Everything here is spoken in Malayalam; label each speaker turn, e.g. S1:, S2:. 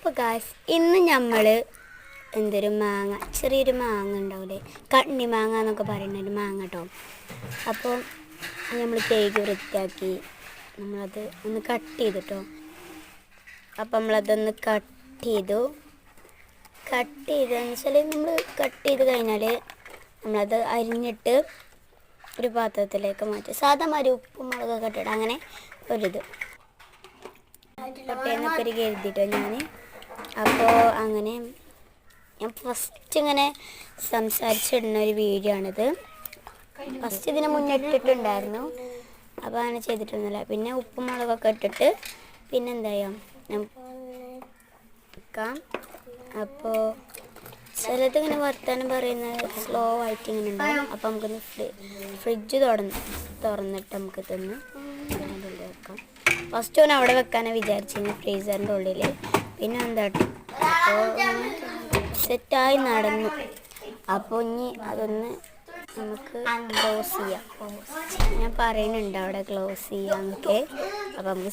S1: അപ്പോൾ ഗായ്സ് ഇന്ന് നമ്മൾ എന്തൊരു മാങ്ങ ചെറിയൊരു മാങ്ങ ഉണ്ടാവില്ലേ, കണ്ണി മാങ്ങ എന്നൊക്കെ പറയുന്ന ഒരു മാങ്ങ കേട്ടോ. അപ്പോൾ നമ്മൾ കേക്ക് വൃത്തിയാക്കി നമ്മളത് ഒന്ന് കട്ട് ചെയ്തിട്ടോ. അപ്പോൾ നമ്മളതൊന്ന് കട്ട് ചെയ്തതെന്ന് വെച്ചാൽ നമ്മൾ കട്ട് ചെയ്ത് കഴിഞ്ഞാൽ നമ്മളത് അരിഞ്ഞിട്ട് ഒരു പാത്രത്തിലേക്ക് മാറ്റി സാധാ മാതിരി ഉപ്പും മുളകൊക്കെ ഇട്ടിട്ട് അങ്ങനെ ഒരിത് കട്ടയെന്നൊക്കെ ഒരു കരുതിയിട്ടോ ഞാൻ. അപ്പോൾ അങ്ങനെ ഞാൻ ഫസ്റ്റ് ഇങ്ങനെ സംസാരിച്ചിടുന്ന ഒരു വീഡിയോ ആണിത്. ഫസ്റ്റ് ഇതിന് മുന്നേ ഇട്ടിട്ടുണ്ടായിരുന്നു, അപ്പോൾ അങ്ങനെ ചെയ്തിട്ടൊന്നുമില്ല. പിന്നെ ഉപ്പും മുളകൊക്കെ ഇട്ടിട്ട് പിന്നെ എന്താ ചെയ്യാം. അപ്പോൾ ചിലതിങ്ങനെ വർത്താനം പറയുന്നത് സ്ലോ ആയിട്ട് ഇങ്ങനെ ഉണ്ടാവും. അപ്പോൾ നമുക്കൊന്ന് ഫ്രിഡ്ജ് തുറന്നിട്ട് നമുക്ക് ഇതൊന്ന് അതിൻ്റെ ഉള്ളിൽ വെക്കാം. ഫസ്റ്റ് ഒന്ന് അവിടെ വെക്കാനാണ് വിചാരിച്ചിരുന്നു, ഫ്രീസറിൻ്റെ ഉള്ളിൽ. പിന്നെ എന്താ അപ്പോൾ സെറ്റായി നടന്നു. അപ്പോൾ ഇനി അതൊന്ന് നമുക്ക് ക്ലോസ് ചെയ്യാം. ഞാൻ പറയുന്നുണ്ട് അവിടെ ക്ലോസ് ചെയ്യാമെന്നൊക്കെ. അപ്പോൾ നമുക്ക്